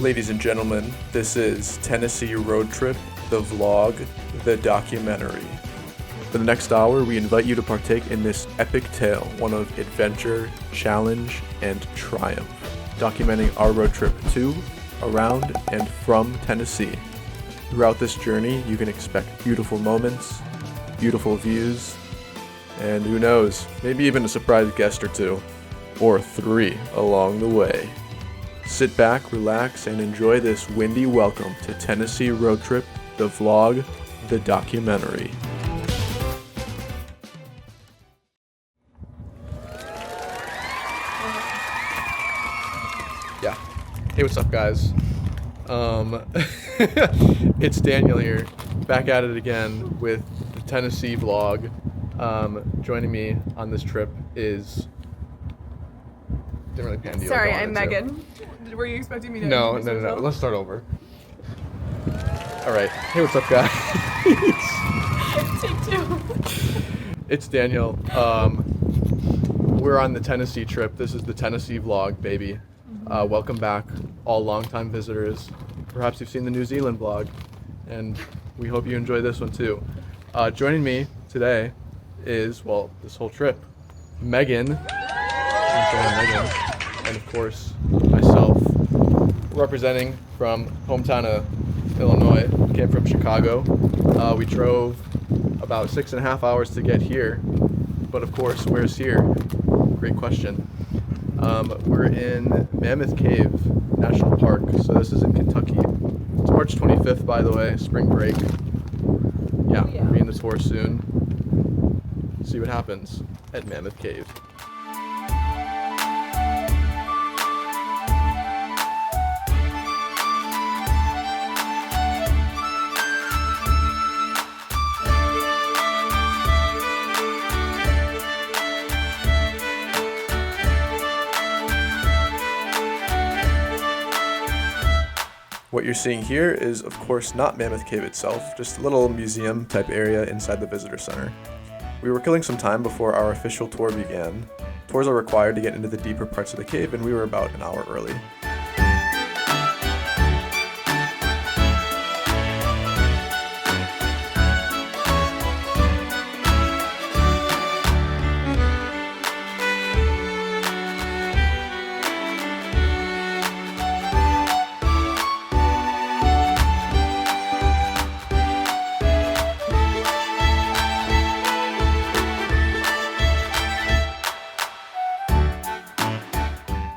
Ladies and gentlemen, this is Tennessee Roadtrip, the vlog, the documentary. For the next hour, we invite you to partake in this epic tale, one of adventure, challenge, and triumph, documenting our road trip to, around, and from Tennessee. Throughout this journey, you can expect beautiful moments, beautiful views, and who knows, maybe even a surprise guest or two, or three along the way. Sit back, relax, and enjoy this windy welcome to Tennessee Road Trip, the vlog, the documentary. Yeah. Hey, what's up, guys? It's Daniel here, back at it again with the Tennessee vlog. Joining me on this trip is... Didn't really pan to you. Sorry, I'm Megan. Were you expecting me to No. Let's start over. All right. Hey, what's up, guys? Take two. It's Daniel. We're on the Tennessee trip. This is the Tennessee vlog, baby. Welcome back, all longtime visitors. Perhaps you've seen the New Zealand vlog, and we hope you enjoy this one too. Joining me today is, well, this whole trip, Megan. Megan, and of course myself, representing from hometown of Illinois. Came from Chicago. We drove about 6.5 hours to get here, but of course, where's here? Great question. We're in Mammoth Cave National Park, so this is in Kentucky. It's March 25th, by the way, spring break. Yeah, we'll be in the tour soon. See what happens at Mammoth Cave. What you're seeing here is, of course, not Mammoth Cave itself, just a little museum type area inside the visitor center. We were killing some time before our official tour began. Tours are required to get into the deeper parts of the cave, and we were about an hour early.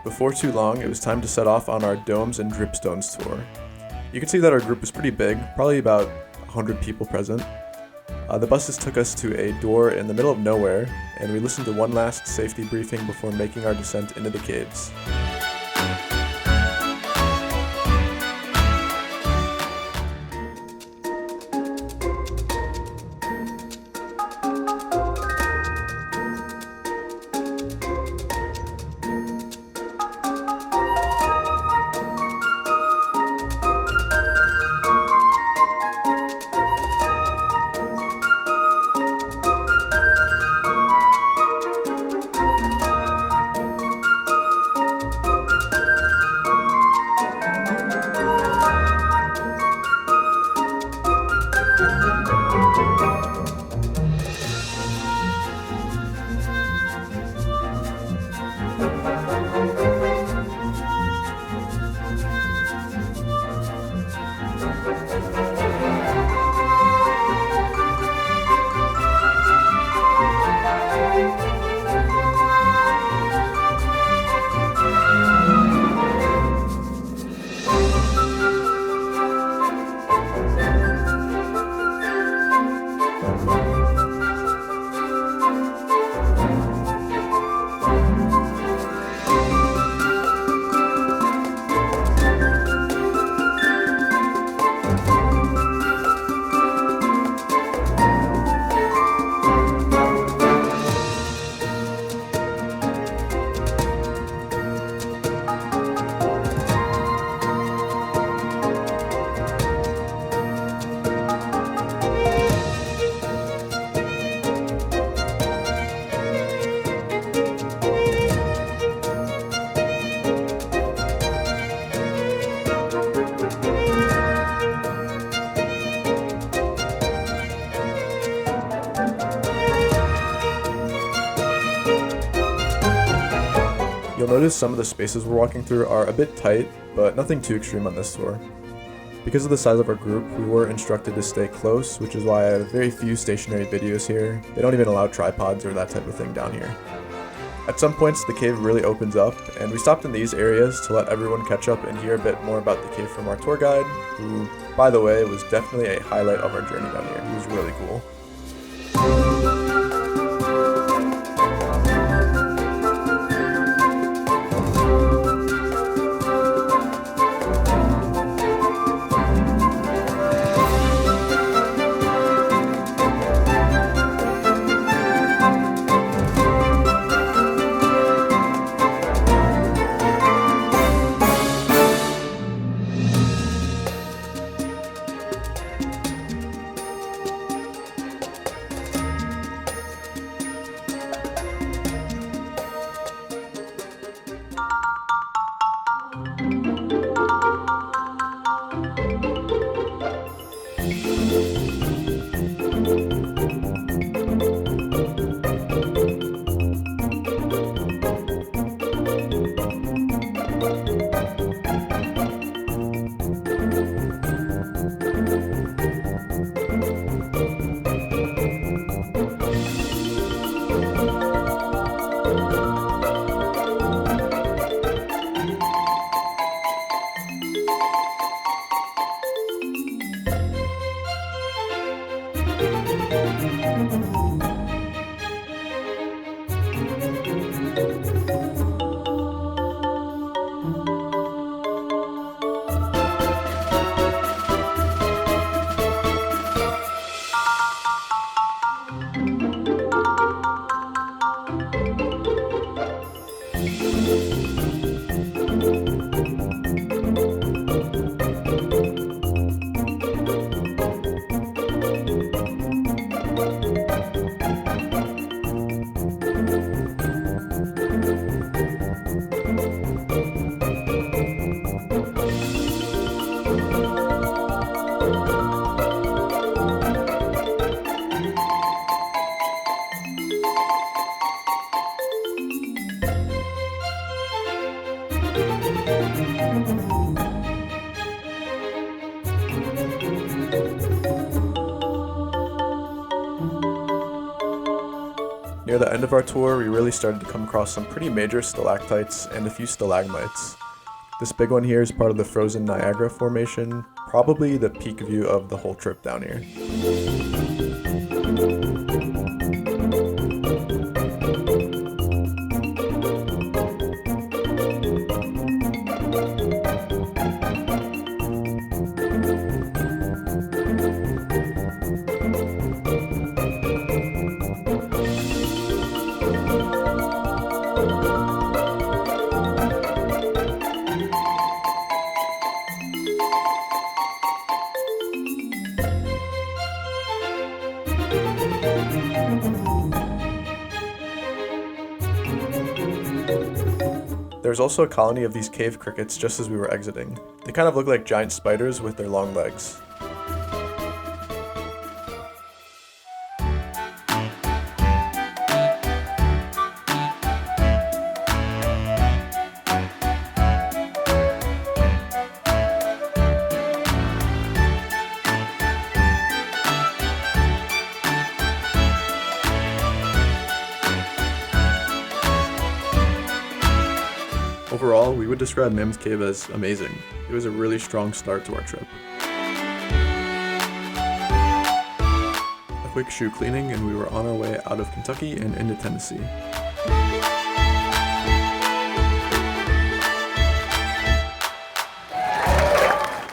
Before too long, it was time to set off on our Domes and Dripstones tour. You can see that our group was pretty big, probably about 100 people present. The buses took us to a door in the middle of nowhere, and we listened to one last safety briefing before making our descent into the caves. notice some of the spaces we're walking through are a bit tight, but nothing too extreme on this tour. Because of the size of our group, we were instructed to stay close, which is why I have very few stationary videos here. They don't even allow tripods or that type of thing down here. At some points, the cave really opens up, and we stopped in these areas to let everyone catch up and hear a bit more about the cave from our tour guide, who, by the way, was definitely a highlight of our journey down here. He was really cool. Near the end of our tour, we really started to come across some pretty major stalactites and a few stalagmites. This big one here is part of the frozen Niagara Formation, probably the peak view of the whole trip down here. There's also a colony of these cave crickets just as we were exiting. They kind of look like giant spiders with their long legs. Overall, we would describe Mammoth Cave as amazing. It was a really strong start to our trip. A quick shoe cleaning and we were on our way out of Kentucky and into Tennessee.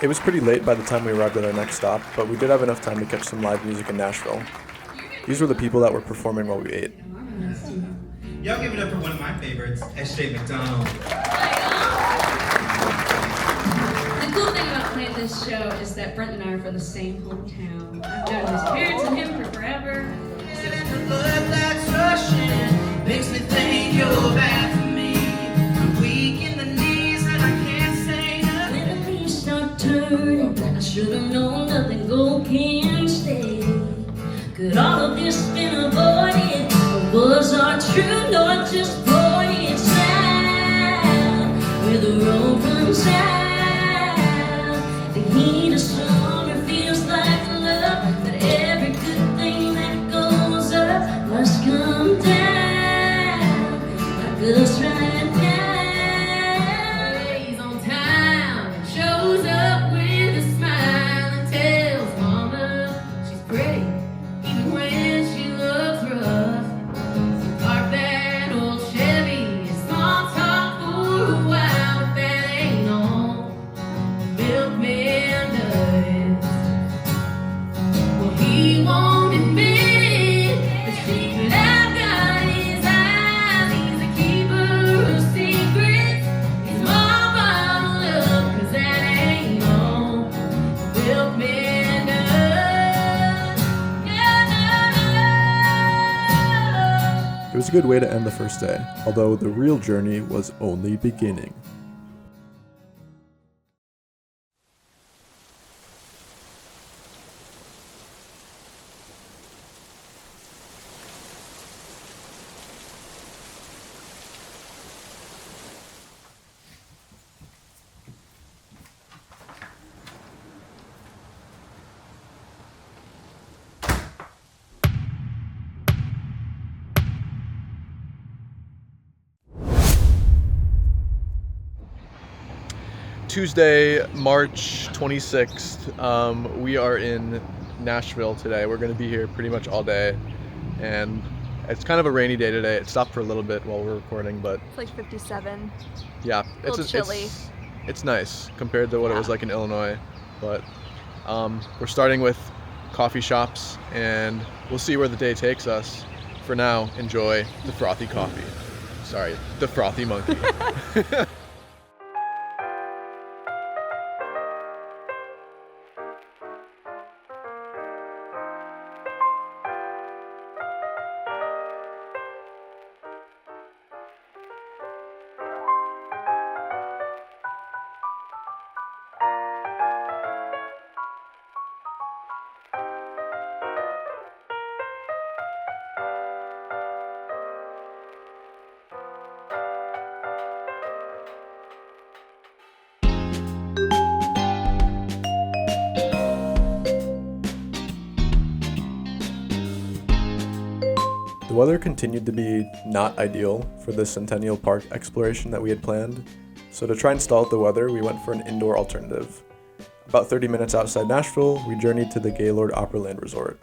It was pretty late by the time we arrived at our next stop, but we did have enough time to catch some live music in Nashville. These were the people that were performing while we ate. Y'all give it up for one of my favorites, S.J. McDonald. The cool thing about playing this show is that Brent and I are from the same hometown. I've known his parents and him for forever. The blood that's rushing makes me think you're bad for me. I'm weak in the knees and I can't say nothing. When the leaves start turning, I should have known nothing gold can stay. Could all of this been avoided? Or was our true north just void inside? comes out. The heat of summer feels like love, but every good thing that goes up must come down. Like us right now. He's on time, shows up with a smile and tells mama she's pretty, even when she looks rough. Park that old Chevy, small talk for a while, but that ain't all milkman does. Well, he won't admit it, but I've got his eyes. He's a keeper of secrets. He's more bottled up, 'cause that ain't all milkman does. No. It was a good way to end the first day, although the real journey was only beginning. Tuesday, March 26th. We are in Nashville today. We're going to be here pretty much all day, and it's kind of a rainy day today. It stopped for a little bit while we're recording, but It's like 57. yeah, A little chilly. It's nice compared to what it was like in Illinois. But we're starting with coffee shops, and we'll see where the day takes us. For now, enjoy the frothy coffee. Sorry, the frothy monkey. The weather continued to be not ideal for the Centennial Park exploration that we had planned, so to try and stall out the weather, we went for an indoor alternative. About 30 minutes outside Nashville, we journeyed to the Gaylord Opryland Resort.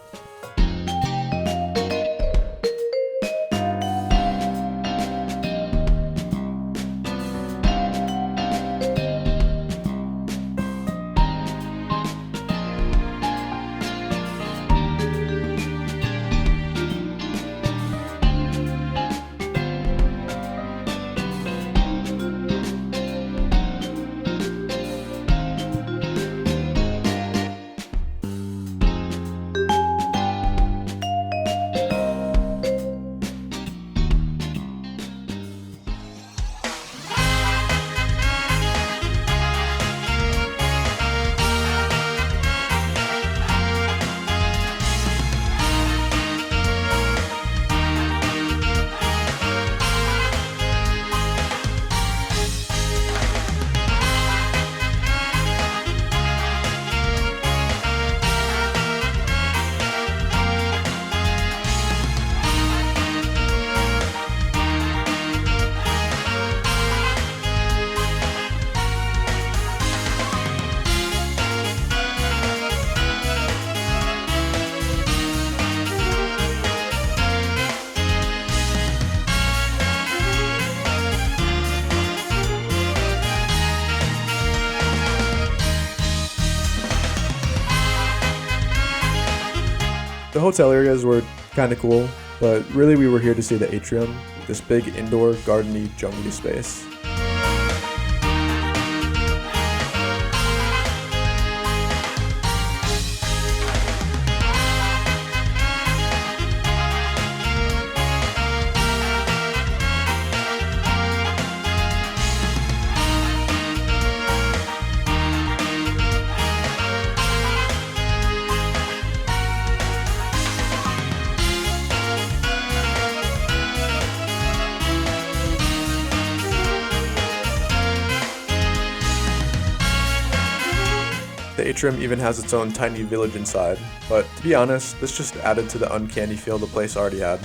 The hotel areas were kind of cool, but really we were here to see the atrium, this big indoor, gardeny, jungly space. The atrium even has its own tiny village inside, but to be honest, this just added to the uncanny feel the place already had.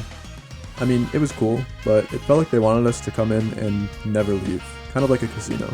I mean, it was cool, but it felt like they wanted us to come in and never leave, kind of like a casino.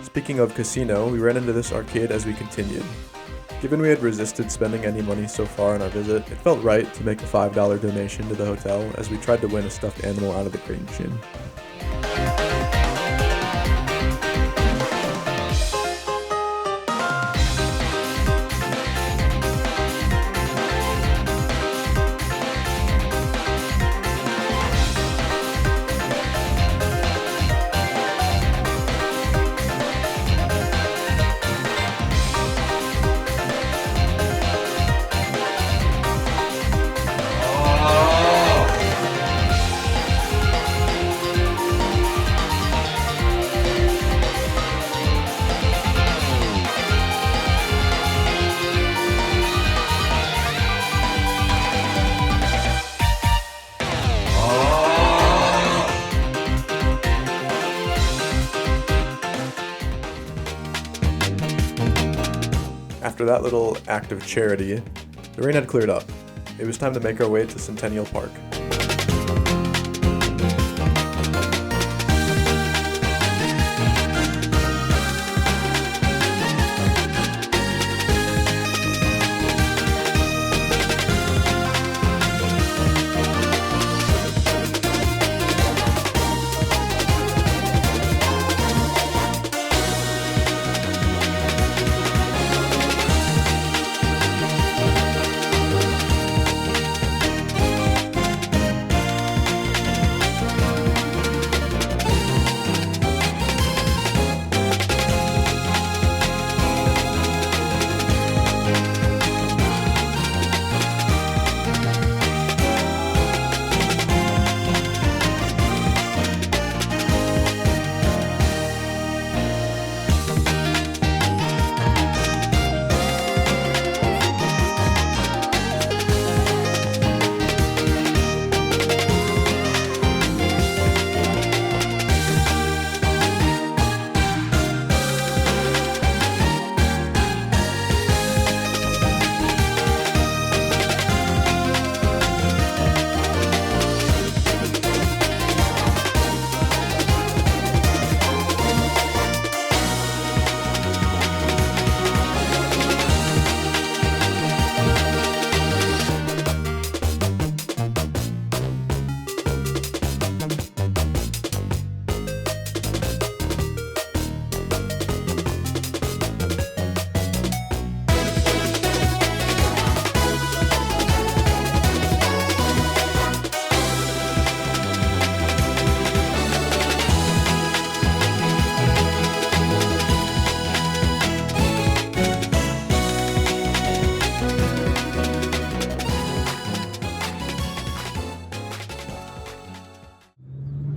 Speaking of casino, we ran into this arcade as we continued. Given we had resisted spending any money so far on our visit, it felt right to make a $5 donation to the hotel as we tried to win a stuffed animal out of the crane machine. After that little act of charity, the rain had cleared up. It was time to make our way to Centennial Park.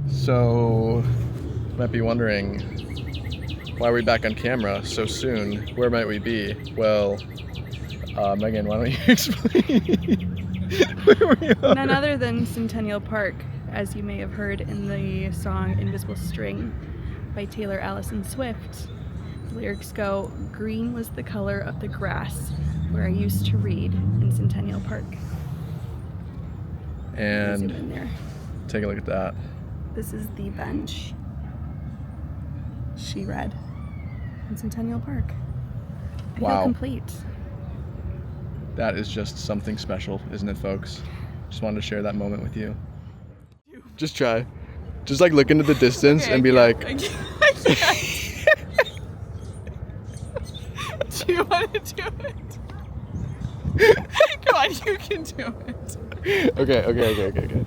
So, you might be wondering, why are we back on camera so soon? Where might we be? Well, Megan, why don't you explain where we are? None other than Centennial Park, as you may have heard in the song Invisible String by Taylor Allison Swift. The lyrics go, "Green was the color of the grass where I used to read in Centennial Park." Zoom in And there. take a look at that. This is the bench she read in Centennial Park. I feel Wow. complete. That is just something special, isn't it, folks? Just wanted to share that moment with you. Just try. Just like look into the distance and be like. I can't. Do you want to do it? Come on, you can do it. Okay.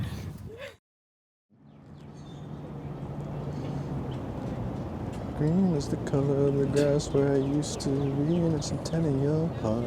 Green is the color of the grass where I used to be in Centennial Park.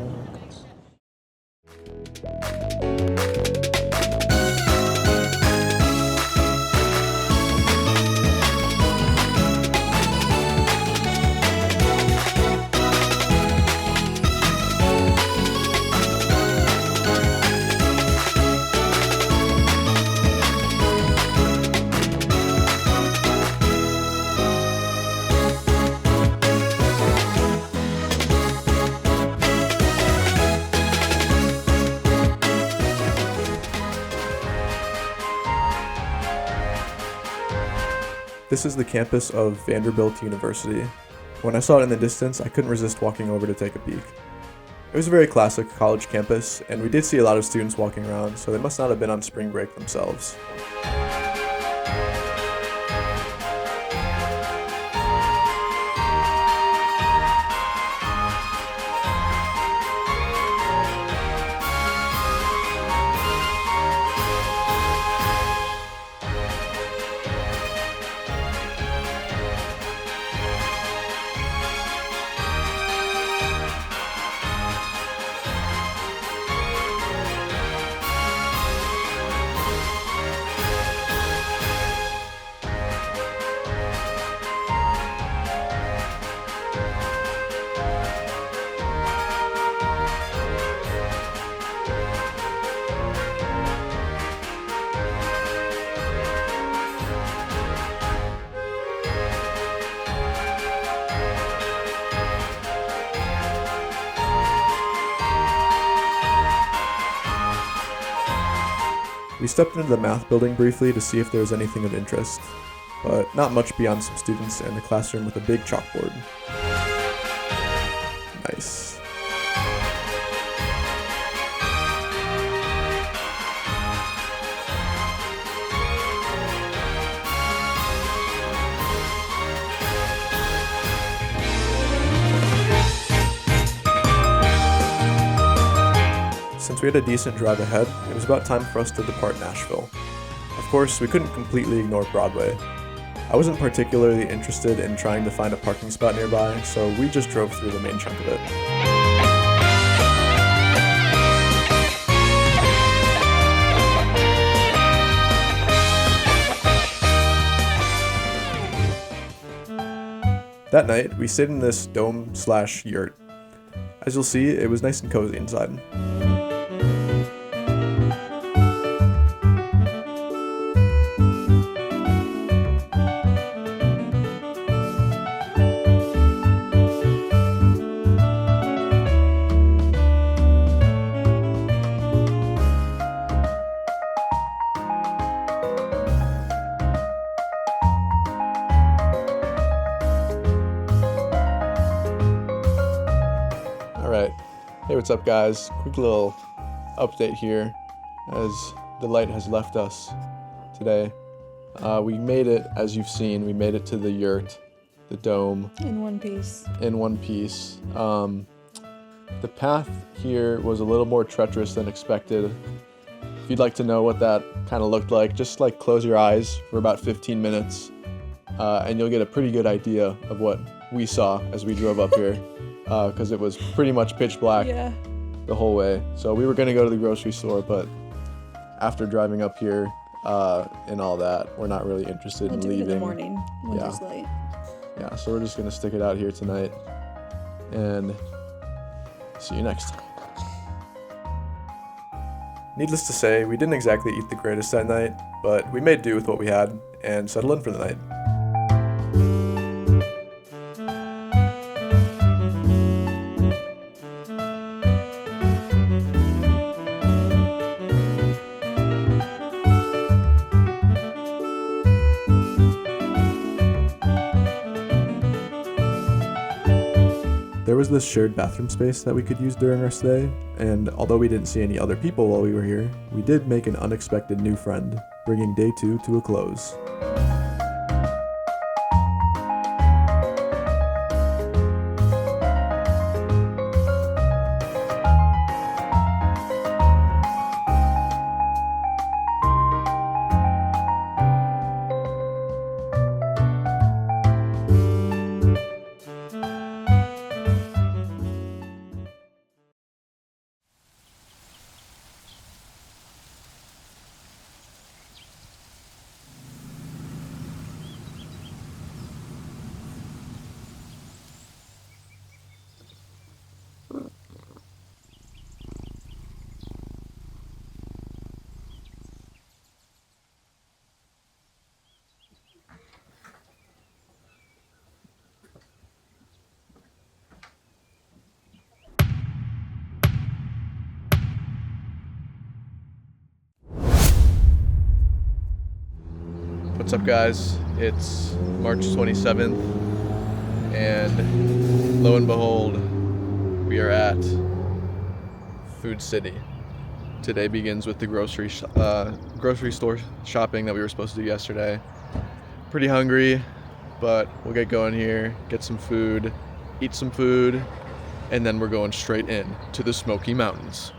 This is the campus of Vanderbilt University. When I saw it in the distance, I couldn't resist walking over to take a peek. It was a very classic college campus, and we did see a lot of students walking around, so they must not have been on spring break themselves. We stepped into the math building briefly to see if there was anything of interest, but not much beyond some students and a classroom with a big chalkboard. Nice. Since we had a decent drive ahead, it was about time for us to depart Nashville. Of course, we couldn't completely ignore Broadway. I wasn't particularly interested in trying to find a parking spot nearby, so we just drove through the main chunk of it. That night, we stayed in this dome/yurt. As you'll see, it was nice and cozy inside. Alright, hey, what's up guys? Quick little update here as the light has left us today. We made it, as you've seen, we made it to the yurt, the dome. In one piece. The path here was a little more treacherous than expected. If you'd like to know what that kind of looked like, just like close your eyes for about 15 minutes and you'll get a pretty good idea of what we saw as we drove up here. Because it was pretty much pitch black the whole way. So we were going to go to the grocery store, but after driving up here and all that, we're not really interested in leaving. In the morning when it's light. Yeah, so we're just going to stick it out here tonight and see you next time. Needless to say, we didn't exactly eat the greatest that night, but we made do with what we had and settled in for the night. There was this shared bathroom space that we could use during our stay, and although we didn't see any other people while we were here, we did make an unexpected new friend, bringing day 2 to a close. What's up, guys? It's March 27th, and lo and behold, we are at Food City. Today begins with the grocery store shopping that we were supposed to do yesterday. Pretty hungry, but we'll get going here, get some food, eat some food, and then we're going straight in to the Smoky Mountains.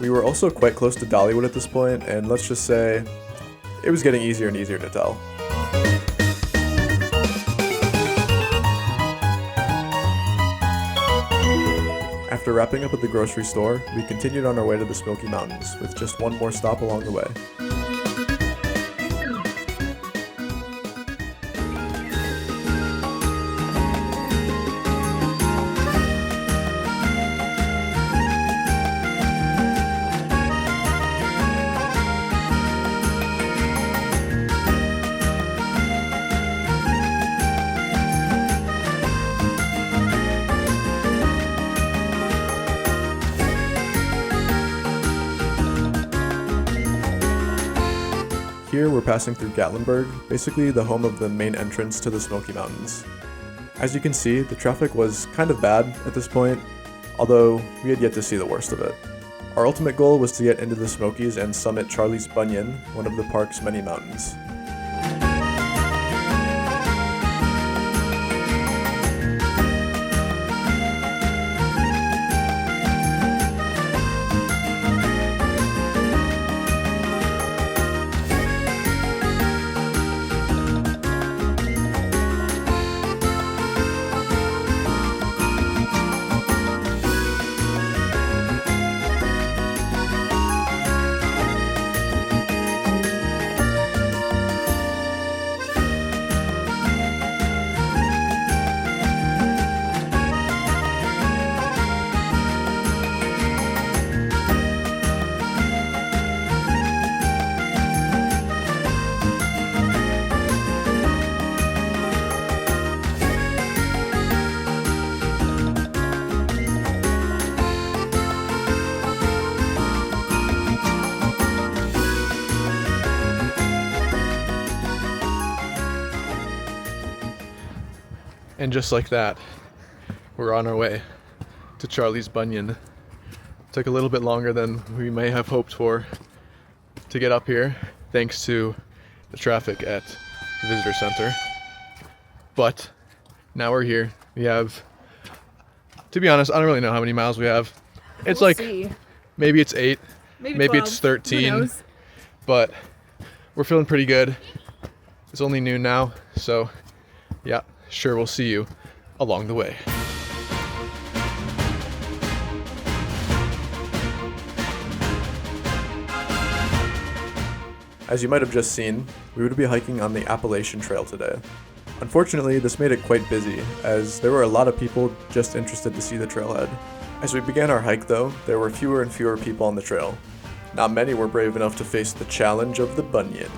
We were also quite close to Dollywood at this point, and let's just say it was getting easier and easier to tell. After wrapping up at the grocery store, we continued on our way to the Smoky Mountains, with just one more stop along the way. Here we're passing through Gatlinburg, basically the home of the main entrance to the Smoky Mountains. As you can see, the traffic was kind of bad at this point, although we had yet to see the worst of it. Our ultimate goal was to get into the Smokies and summit Charlie's Bunion, one of the park's many mountains. And just like that, we're on our way to Charlie's Bunion. Took a little bit longer than we may have hoped for to get up here, thanks to the traffic at the visitor center. But now we're here. We have, to be honest, I don't really know how many miles we have. It's We'll like, see. maybe it's 8, maybe 12. it's 13, Who knows? but we're feeling pretty good. It's only noon now, so yeah, sure, we'll see you along the way. As you might have just seen, we would be hiking on the Appalachian Trail today. Unfortunately, this made it quite busy, as there were a lot of people just interested to see the trailhead. As we began our hike though, there were fewer and fewer people on the trail. Not many were brave enough to face the challenge of the Bunion.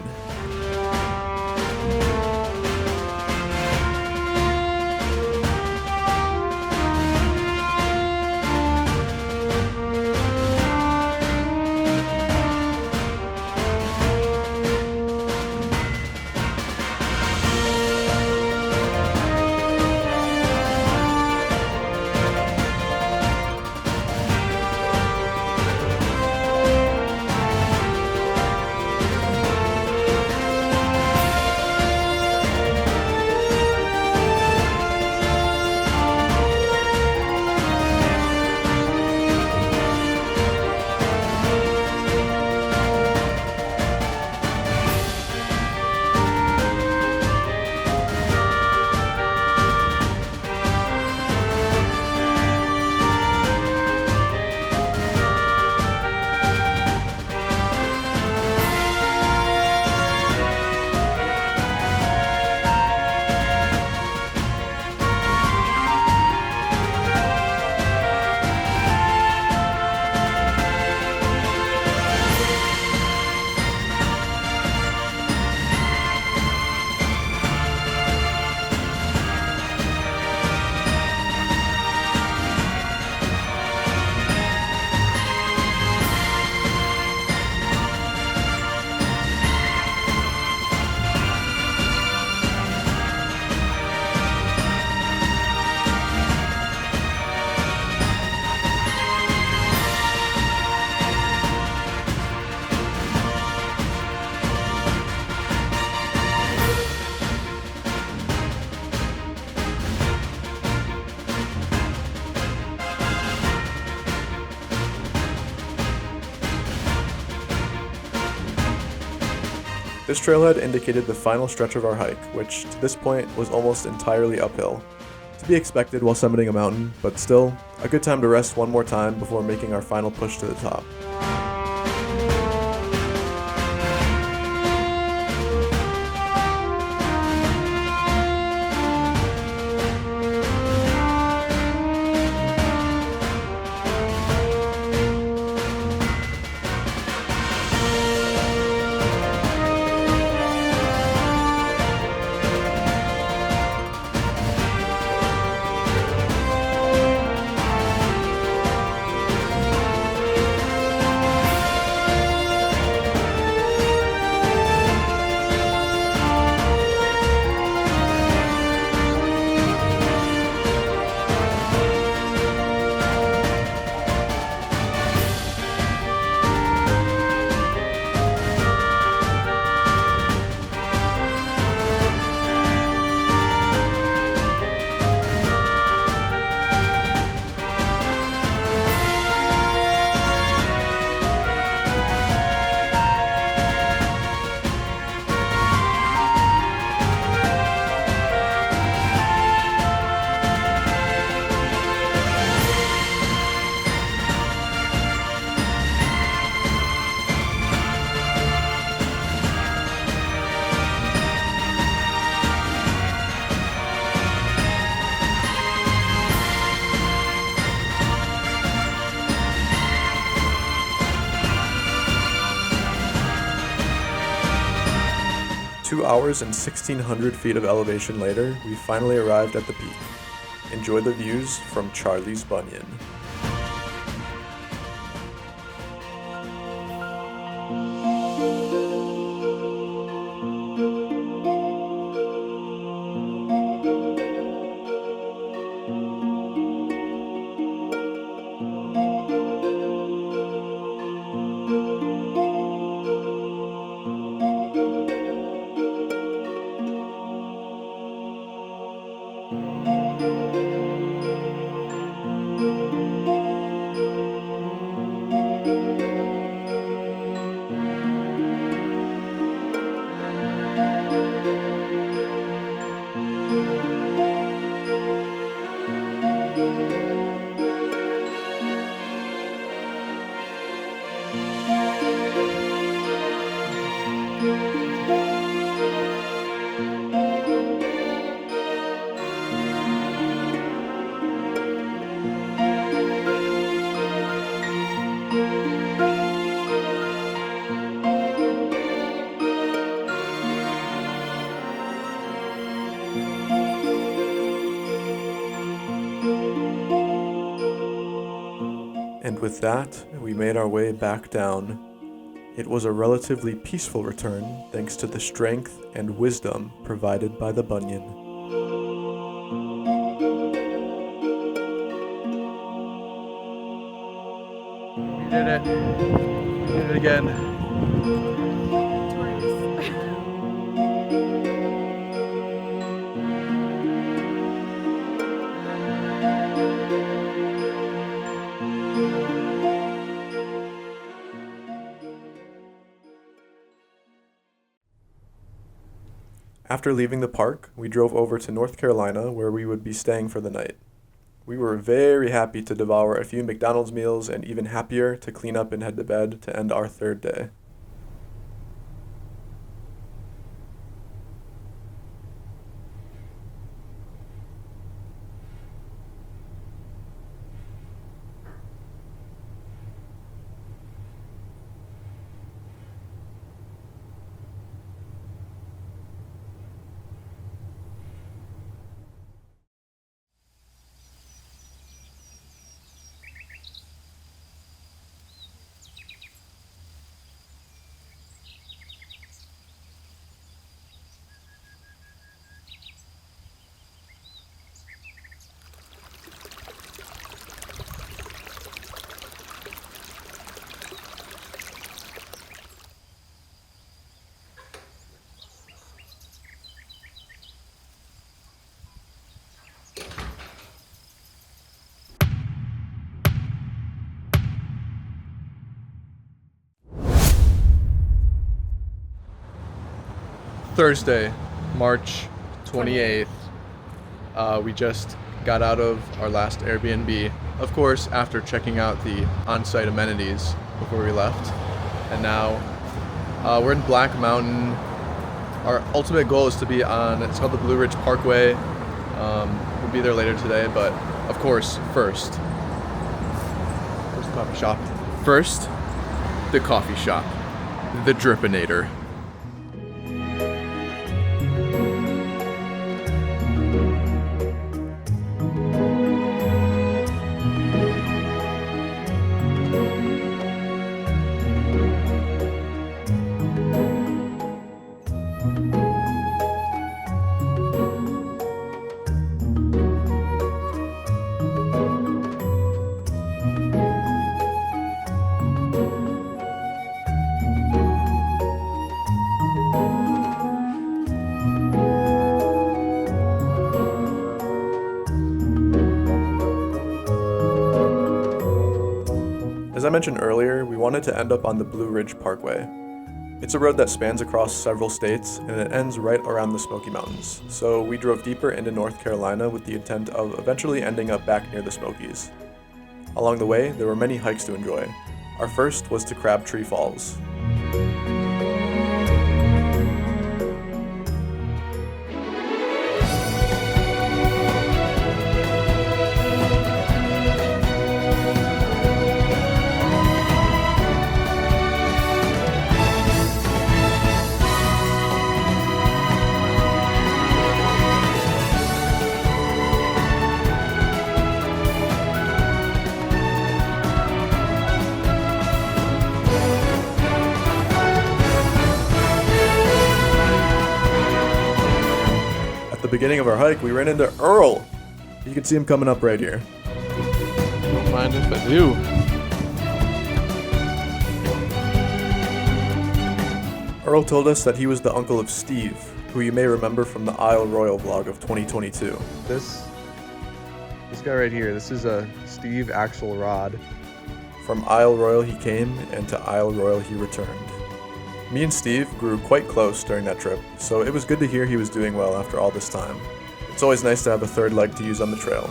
This trailhead indicated the final stretch of our hike, which to this point was almost entirely uphill. To be expected while summiting a mountain, but still, a good time to rest one more time before making our final push to the top. Two hours and 1,600 feet of elevation later, we finally arrived at the peak. Enjoy the views from Charlie's Bunion. And with that, we made our way back down. It was a relatively peaceful return thanks to the strength and wisdom provided by the Bunion. We did it. We did it again. After leaving the park, we drove over to North Carolina where we would be staying for the night. We were very happy to devour a few McDonald's meals and even happier to clean up and head to bed to end our third day. Thursday, March 28th. We just got out of our last Airbnb, of course, after checking out the on-site amenities before we left. And now we're in Black Mountain. Our ultimate goal is to be on, it's called the Blue Ridge Parkway. We'll be there later today, but of course, first coffee shop. First, the coffee shop, the Dripinator. As I mentioned earlier, we wanted to end up on the Blue Ridge Parkway. It's a road that spans across several states and it ends right around the Smoky Mountains, so we drove deeper into North Carolina with the intent of eventually ending up back near the Smokies. Along the way, there were many hikes to enjoy. Our first was to Crabtree Falls. At the beginning of our hike, we ran into Earl. You can see him coming up right here. Don't mind if I do. Earl told us that he was the uncle of Steve, who you may remember from the Isle Royal vlog of 2022. This guy right here, this is a Steve Axelrod. From Isle Royal he came, and to Isle Royal he returned. Me and Steve grew quite close during that trip, so it was good to hear he was doing well after all this time. It's always nice to have a third leg to use on the trail.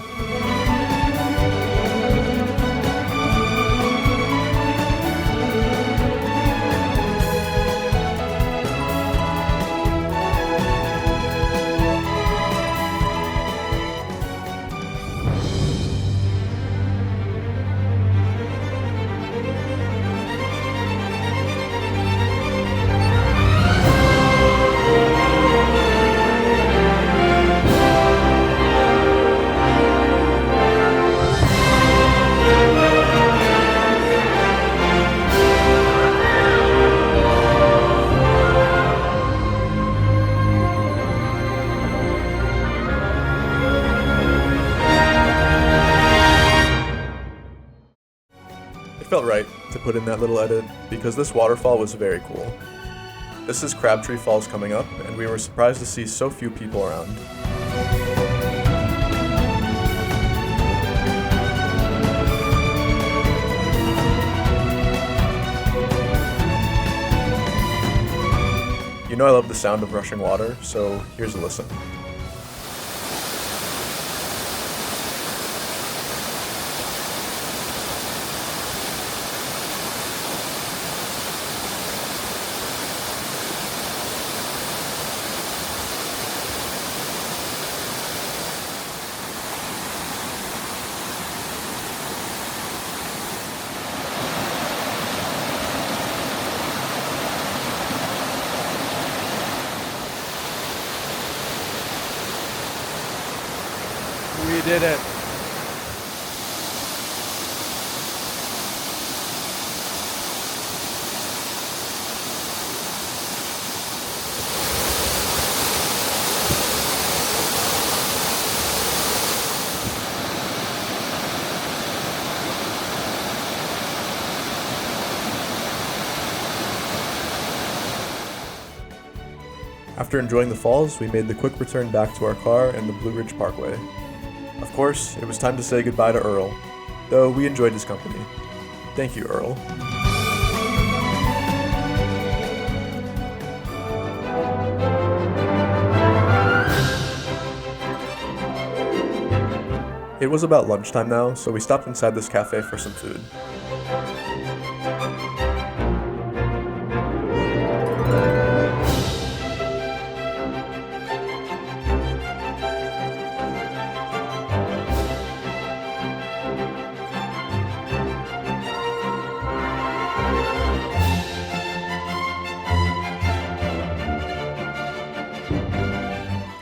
felt right to put in that little edit because this waterfall was very cool. This is Crabtree Falls coming up, and we were surprised to see so few people around. You know I love the sound of rushing water, so here's a listen. We did it. After enjoying the falls, we made the quick return back to our car and the Blue Ridge Parkway. Of course, it was time to say goodbye to Earl, though we enjoyed his company. Thank you, Earl. It was about lunchtime now, so we stopped inside this cafe for some food.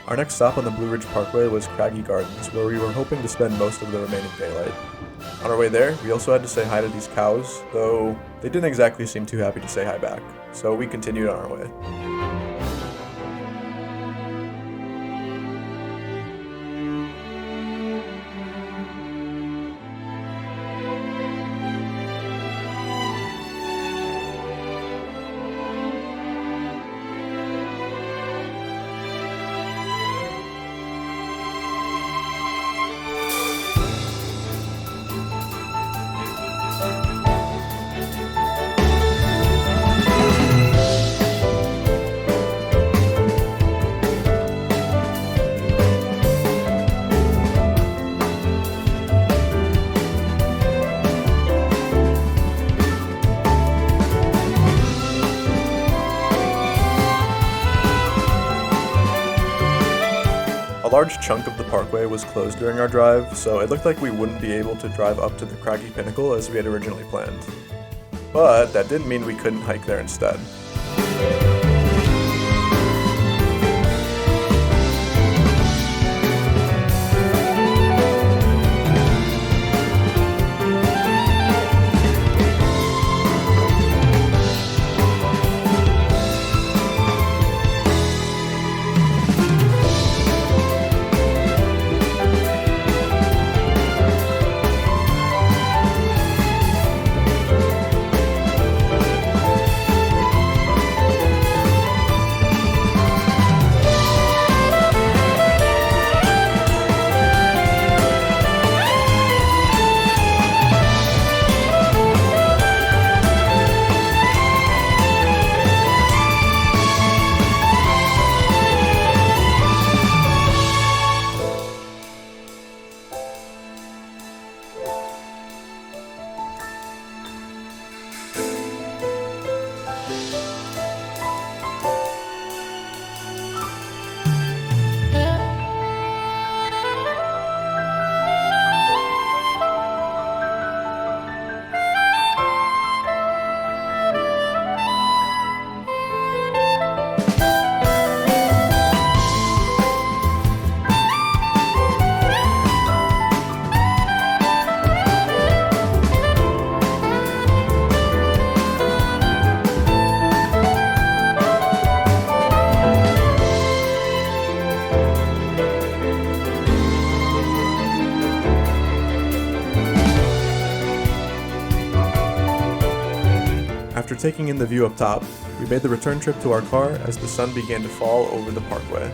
Our next stop on the Blue Ridge Parkway was Craggy Gardens, where we were hoping to spend most of the remaining daylight. On our way there, we also had to say hi to these cows, though they didn't exactly seem too happy to say hi back, so we continued on our way. A large chunk of the parkway was closed during our drive, so it looked like we wouldn't be able to drive up to the Craggy Pinnacle as we had originally planned. But that didn't mean we couldn't hike there instead. After taking in the view up top, we made the return trip to our car as the sun began to fall over the parkway.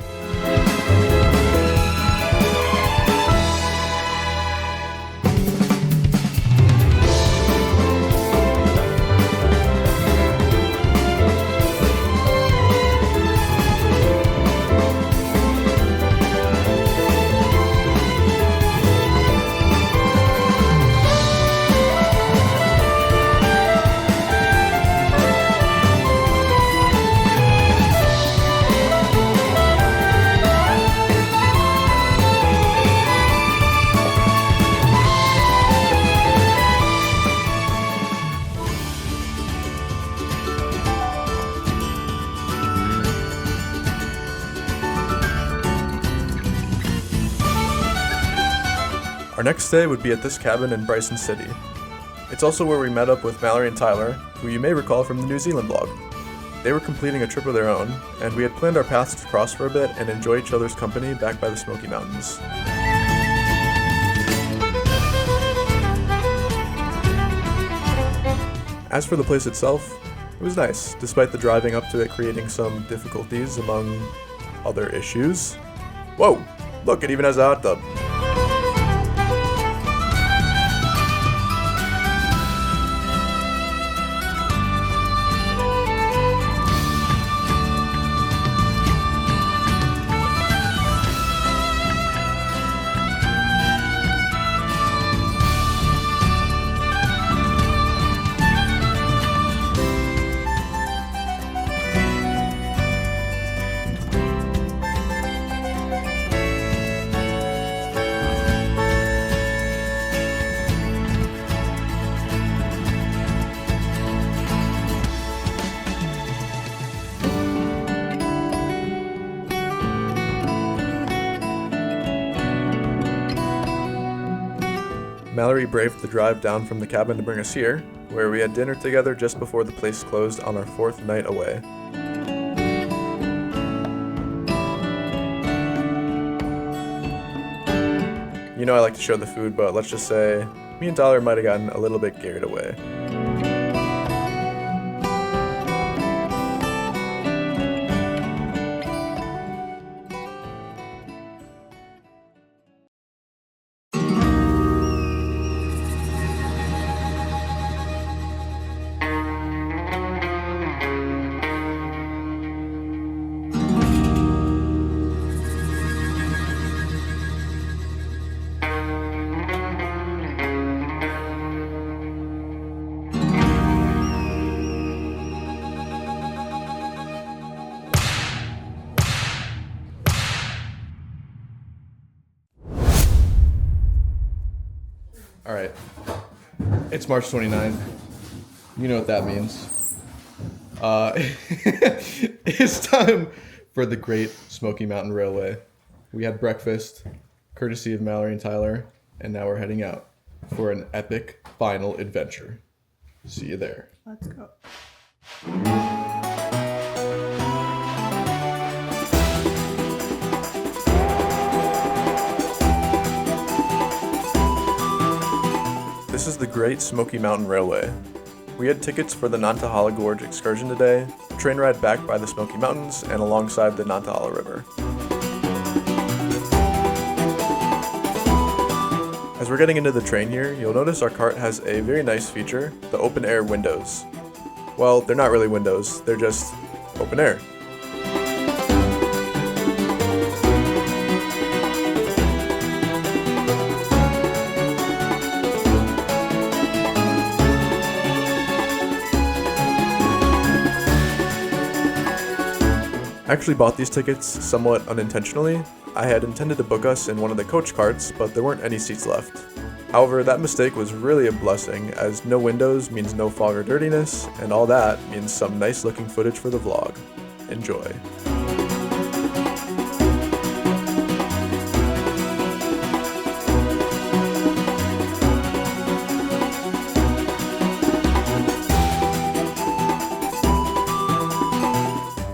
Our next stay would be at this cabin in Bryson City. It's also where we met up with Mallory and Tyler, who you may recall from the New Zealand vlog. They were completing a trip of their own, and we had planned our paths to cross for a bit and enjoy each other's company back by the Smoky Mountains. As for the place itself, it was nice, despite the driving up to it creating some difficulties among other issues. Whoa! Look, it even has a hot tub. Mallory braved the drive down from the cabin to bring us here, where we had dinner together just before the place closed on our 4th night away. You know I like to show the food, but let's just say, me and Tyler might have gotten a little bit carried away. All right, it's March 29th. You know what that means. It's time for the Great Smoky Mountain Railway. We had breakfast, courtesy of Mallory and Tyler, and now we're heading out for an epic final adventure. See you there. Let's go. This is the Great Smoky Mountain Railway. We had tickets for the Nantahala Gorge excursion today, a train ride back by the Smoky Mountains and alongside the Nantahala River. As we're getting into the train here, you'll notice our cart has a very nice feature, the open air windows. Well, they're not really windows, they're just open air. I actually bought these tickets somewhat unintentionally. I had intended to book us in one of the coach carts, but there weren't any seats left. However, that mistake was really a blessing, as no windows means no fog or dirtiness, and all that means some nice looking footage for the vlog. Enjoy.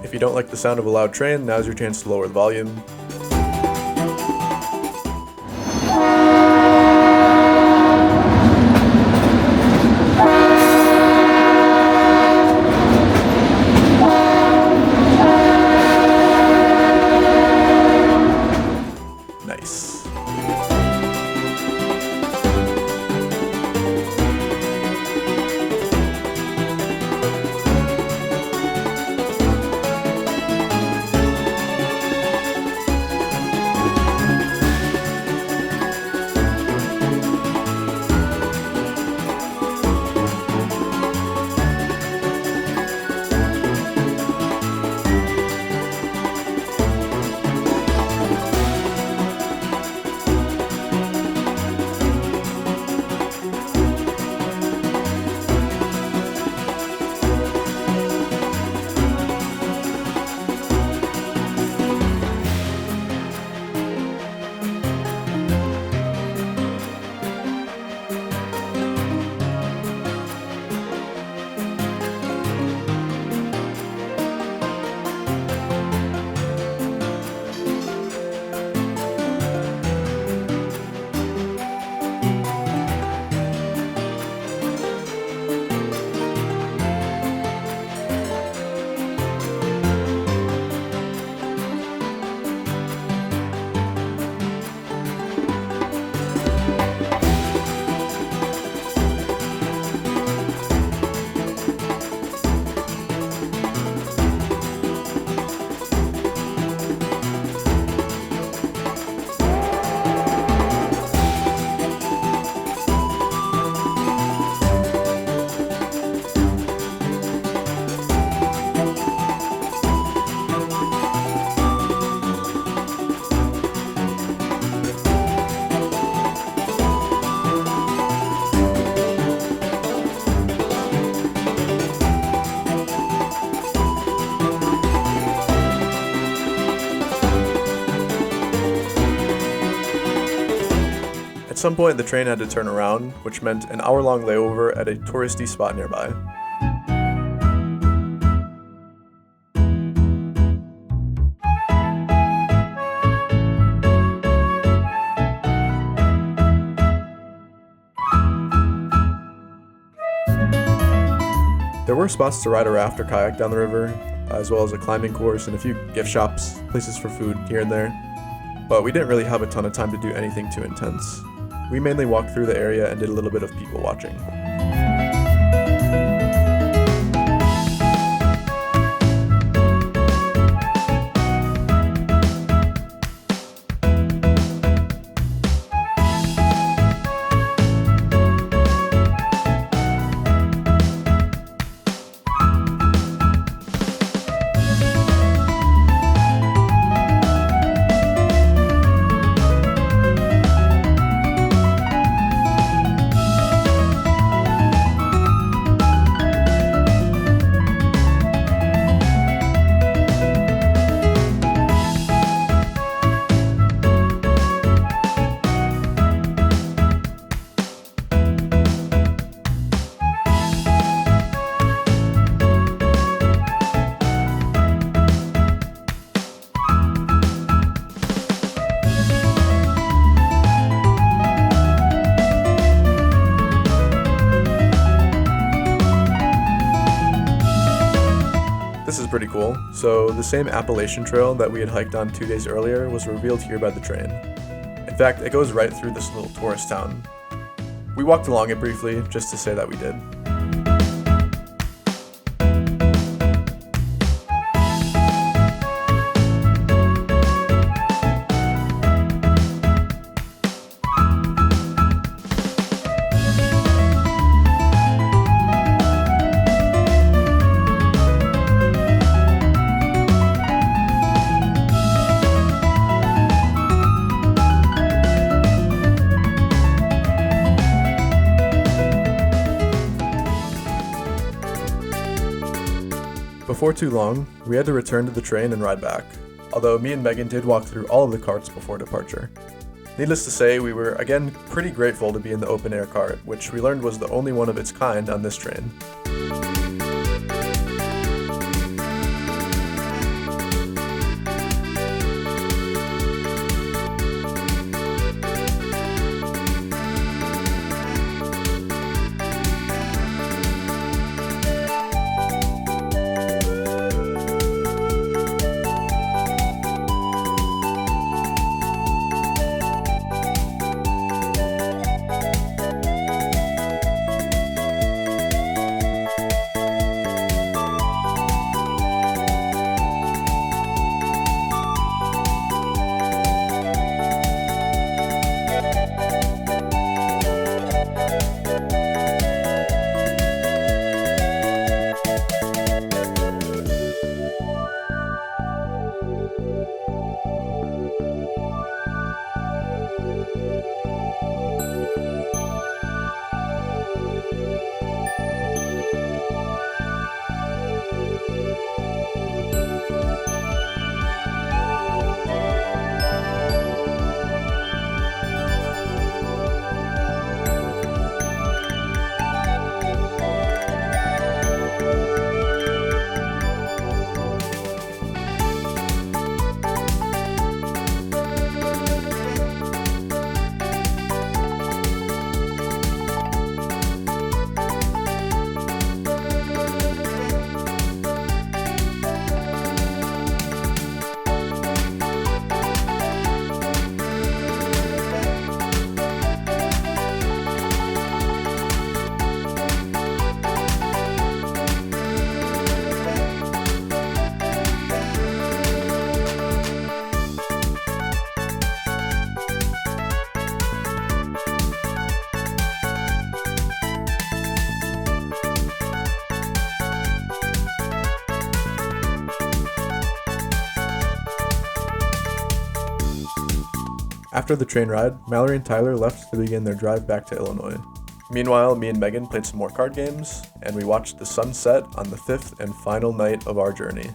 If you don't like the sound of a loud train, now's your chance to lower the volume. Yikes. At some point, the train had to turn around, which meant an hour-long layover at a touristy spot nearby. There were spots to ride a raft or kayak down the river, as well as a climbing course and a few gift shops, places for food here and there. But we didn't really have a ton of time to do anything too intense. We mainly walked through the area and did a little bit of people watching. This is pretty cool. So the same Appalachian Trail that we had hiked on 2 days earlier was revealed here by the train. In fact, it goes right through this little tourist town. We walked along it briefly just to say that we did. Before too long, we had to return to the train and ride back, although me and Megan did walk through all of the carts before departure. Needless to say, we were again pretty grateful to be in the open air cart, which we learned was the only one of its kind on this train. After the train ride, Mallory and Tyler left to begin their drive back to Illinois. Meanwhile, me and Megan played some more card games, and we watched the sun set on the fifth and final night of our journey.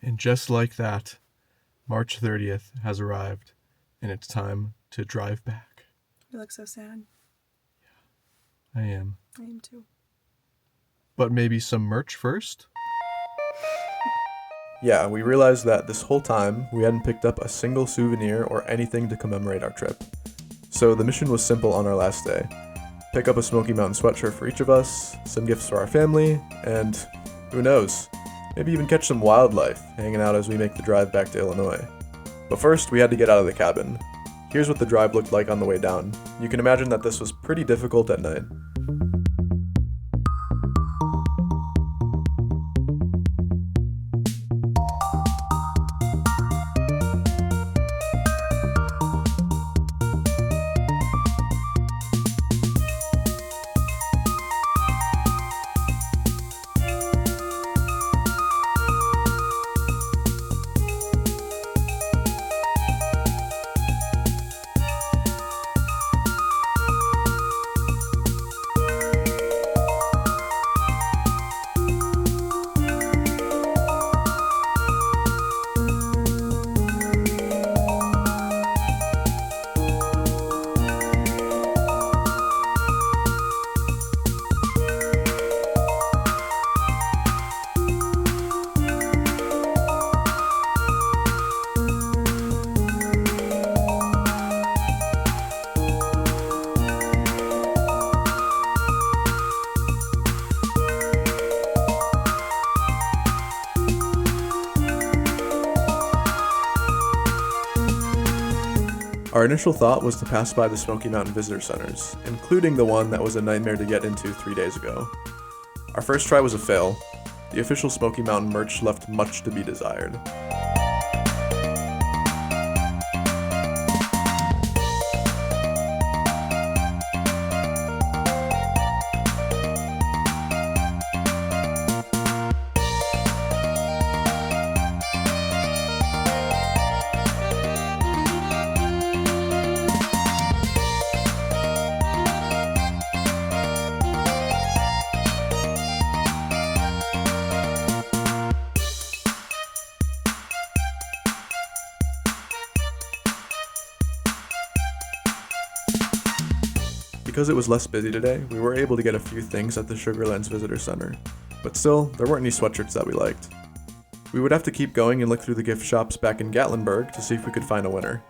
And just like that, March 30th has arrived, and it's time to drive back. You look so sad. I am. I am too. But maybe some merch first? Yeah, we realized that this whole time we hadn't picked up a single souvenir or anything to commemorate our trip. So the mission was simple on our last day. Pick up a Smoky Mountain sweatshirt for each of us, some gifts for our family, and who knows, maybe even catch some wildlife hanging out as we make the drive back to Illinois. But first, we had to get out of the cabin. Here's what the drive looked like on the way down. You can imagine that this was pretty difficult at night. Our initial thought was to pass by the Smoky Mountain Visitor Centers, including the one that was a nightmare to get into 3 days ago. Our first try was a fail. The official Smoky Mountain merch left much to be desired. Because it was less busy today, we were able to get a few things at the Sugarlands Visitor Center, but still, there weren't any sweatshirts that we liked. We would have to keep going and look through the gift shops back in Gatlinburg to see if we could find a winner.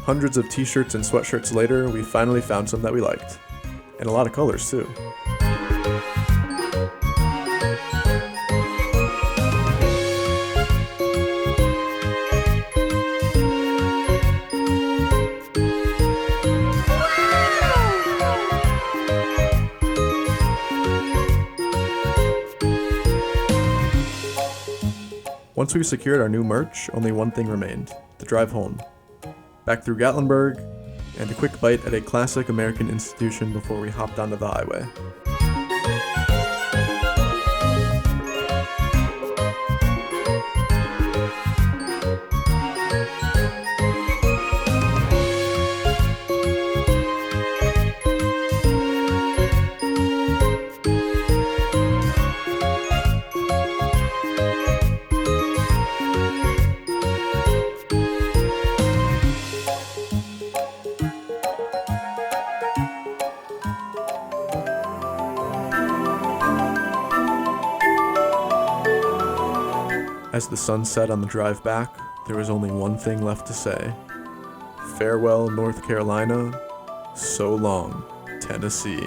Hundreds of t-shirts and sweatshirts later, we finally found some that we liked. And a lot of colors too. Once we secured our new merch, only one thing remained: the drive home. Back through Gatlinburg, and a quick bite at a classic American institution before we hopped onto the highway. As the sun set on the drive back, there was only one thing left to say. Farewell, North Carolina. So long, Tennessee.